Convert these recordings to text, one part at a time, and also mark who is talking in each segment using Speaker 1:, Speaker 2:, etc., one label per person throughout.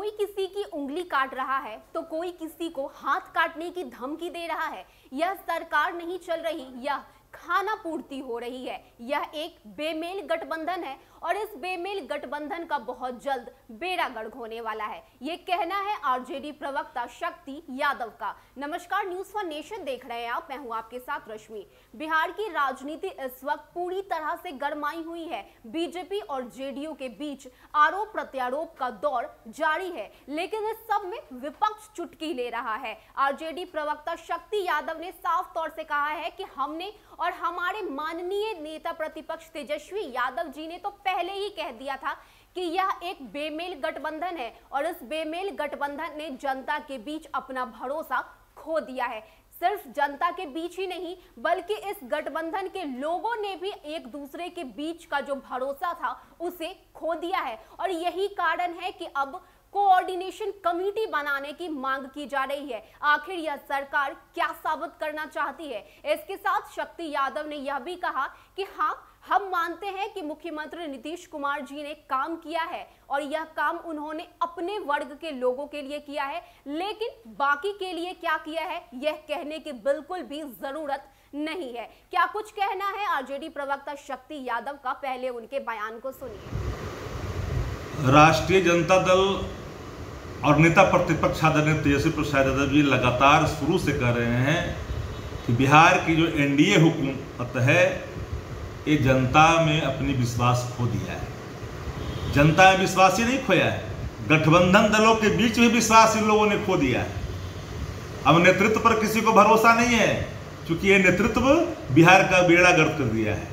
Speaker 1: कोई किसी की उंगली काट रहा है तो कोई किसी को हाथ काटने की धमकी दे रहा है। यह सरकार नहीं चल रही, यह खाना पूर्ति हो रही है। यह एक बेमेल गठबंधन है और इस बेमेल गठबंधन का बहुत जल्द बेड़ा गर्क होने वाला है। ये कहना है आरजेडी प्रवक्ता शक्ति यादव का। नमस्कार, न्यूज़ फॉर नेशन देख रहे हैं आप, मैं हूं आपके साथ रश्मि। बिहार की राजनीति इस वक्त पूरी तरह से गरमाई हुई है। बीजेपी और जेडीयू के बीच आरोप प्रत्यारोप का दौर जारी है, लेकिन इस सब में विपक्ष चुटकी ले रहा है। आरजेडी प्रवक्ता शक्ति यादव ने साफ तौर से कहा है कि हमने और हमारे माननीय नेता प्रतिपक्ष तेजस्वी यादव जी ने तो पहले ही कह दिया था कि यह एक बेमेल गठबंधन है और इस बेमेल गठबंधन ने जनता के बीच अपना भरोसा खो दिया है। सिर्फ जनता के बीच ही नहीं, बल्कि इस गठबंधन के लोगों ने भी एक दूसरे के बीच का जो भरोसा था उसे खो दिया है। और यही कारण है कि अब कोऑर्डिनेशन कमेटी बनाने की मांग की जा रही है। आखिर यह सरकार क्या साबित करना चाहती है? इसके साथ शक्ति यादव ने यह भी कहा कि हाँ, हम मानते हैं कि मुख्यमंत्री नीतीश कुमार जी ने काम किया है और यह काम उन्होंने अपने वर्ग के लोगों के लिए किया है, लेकिन बाकी के लिए क्या किया है यह कहने की बिल्कुल भी जरूरत नहीं है। क्या कुछ कहना है आरजेडी प्रवक्ता शक्ति यादव का, पहले उनके बयान को सुनिए।
Speaker 2: राष्ट्रीय जनता दल और नेता प्रतिपक्ष आदरणीय तेजस्वी प्रसाद यादव जी लगातार शुरू से कह रहे हैं कि बिहार की जो एनडीए हुकूमत है ये जनता में अपनी विश्वास खो दिया है। जनता में विश्वास ही नहीं खोया है, गठबंधन दलों के बीच में विश्वास इन लोगों ने खो दिया है। अब नेतृत्व पर किसी को भरोसा नहीं है, क्योंकि ये नेतृत्व बिहार का बेड़ा गर्क कर दिया है।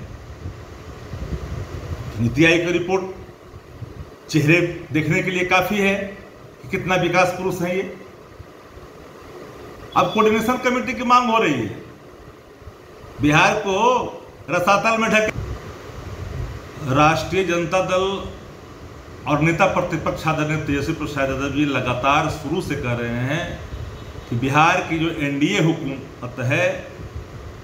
Speaker 2: नीति आयोग की रिपोर्ट चेहरे देखने के लिए काफी है कि कितना विकास पुरुष है ये। अब कोऑर्डिनेशन कमेटी की मांग हो रही है, बिहार को रसातल में ढके। राष्ट्रीय जनता दल और नेता प्रतिपक्ष आदरणीय तेजस्वी प्रसाद यादव जी लगातार शुरू से कह रहे हैं कि बिहार की जो एनडीए हुकूमत है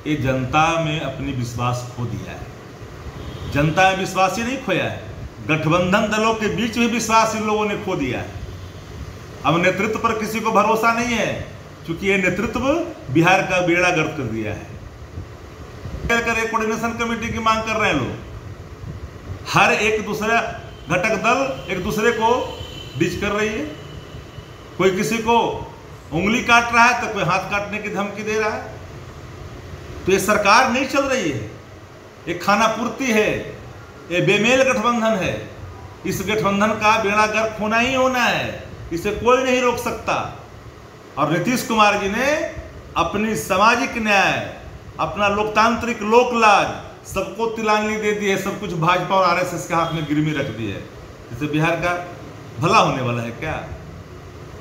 Speaker 2: ये जनता में अपनी विश्वास खो दिया है। जनता में विश्वास ही नहीं खोया है, गठबंधन दलों के बीच में विश्वास इन लोगों ने खो दिया है। अब नेतृत्व पर किसी को भरोसा नहीं है, क्योंकि ये नेतृत्व बिहार का बेड़ा गर्क कर दिया है। कोऑर्डिनेशन कमेटी की मांग कर रहे हैं लोग। हर एक दूसरा घटक दल एक दूसरे को डिच कर रही है। कोई किसी को उंगली काट रहा है तो कोई हाथ काटने की धमकी दे रहा है। तो ये सरकार नहीं चल रही है, ये खाना पूर्ति है, ये बेमेल गठबंधन है। इस गठबंधन का बेड़ा गर्क होना ही होना है, इसे कोई नहीं रोक सकता। और नीतीश कुमार जी ने अपनी सामाजिक न्याय, अपना लोकतांत्रिक लोकलाज सबको तिलांजलि दे दी है। सब कुछ भाजपा और आरएसएस के हाथ में गिरवी रख दी है। इससे बिहार का भला होने वाला है क्या?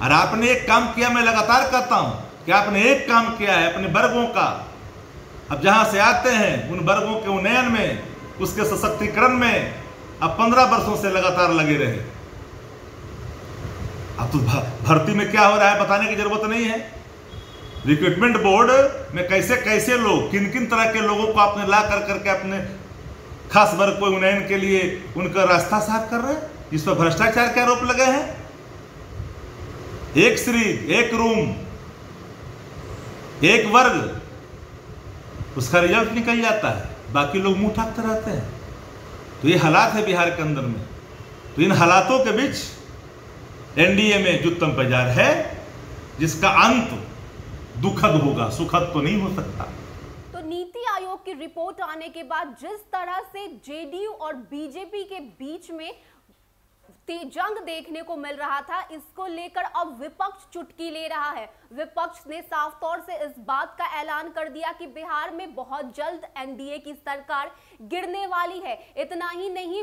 Speaker 2: और आपने एक काम किया, मैं लगातार कहता हूं कि आपने एक काम किया है अपने वर्गों का। अब जहां से आते हैं उन वर्गों के उन्नयन में, उसके सशक्तिकरण में अब 15 वर्षों से लगातार लगे रहे। अब तो भर्ती में क्या हो रहा है बताने की जरूरत नहीं है। रिक्रूटमेंट बोर्ड में कैसे कैसे लोग, किन किन तरह के लोगों को आपने ला कर करके अपने खास वर्ग को उन्नयन के लिए उनका रास्ता साफ कर रहे हैं, जिस पर भ्रष्टाचार के आरोप लगे हैं। एक सीरीज, एक रूम, एक वर्ग, उसका रिजल्ट निकल जाता है, बाकी लोग मुंह ठाकते रहते हैं। तो ये हालात है बिहार के अंदर में। तो इन हालातों के बीच एनडीए में जुत्तम बाजार है, जिसका अंत दुखद होगा, सुखद तो नहीं हो सकता।
Speaker 1: तो नीति आयोग की रिपोर्ट आने के बाद जिस तरह से जेडीयू और बीजेपी के बीच में जंग देखने को मिल रहा था, इसको लेकर अब विपक्ष चुटकी ले रहा है। विपक्ष ने साफ तौर से इस बात का ऐलान कर दिया कि बिहार में बहुत जल्द एनडीए की सरकार गिरने वाली है। इतना ही नहीं,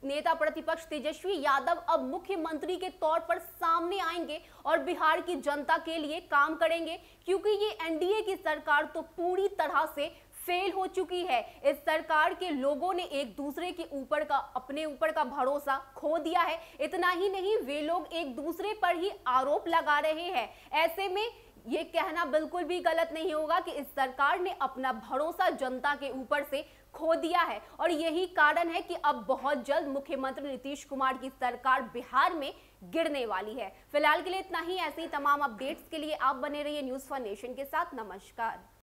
Speaker 1: नेता प्रतिपक्ष तेजस्वी यादव अब मुख्यमंत्री के तौर पर सामने आएंगे और बिहार की जनता के लिए काम करेंगे, क्योंकि ये एनडीए की सरकार तो पूरी तरह से फेल हो चुकी है। इस सरकार के लोगों ने एक दूसरे के ऊपर का, अपने ऊपर का भरोसा खो दिया है। इतना ही नहीं, वे लोग एक दूसरे पर ही आरोप लगा रहे हैं। ऐसे में ये कहना बिल्कुल भी गलत नहीं होगा कि इस सरकार ने अपना भरोसा जनता के ऊपर से खो दिया है और यही कारण है कि अब बहुत जल्द मुख्यमंत्री नीतीश कुमार की सरकार बिहार में गिरने वाली है। फिलहाल के लिए इतना ही। ऐसे ही तमाम अपडेट्स के लिए आप बने रहिए न्यूज़ फॉर नेशन के साथ। नमस्कार।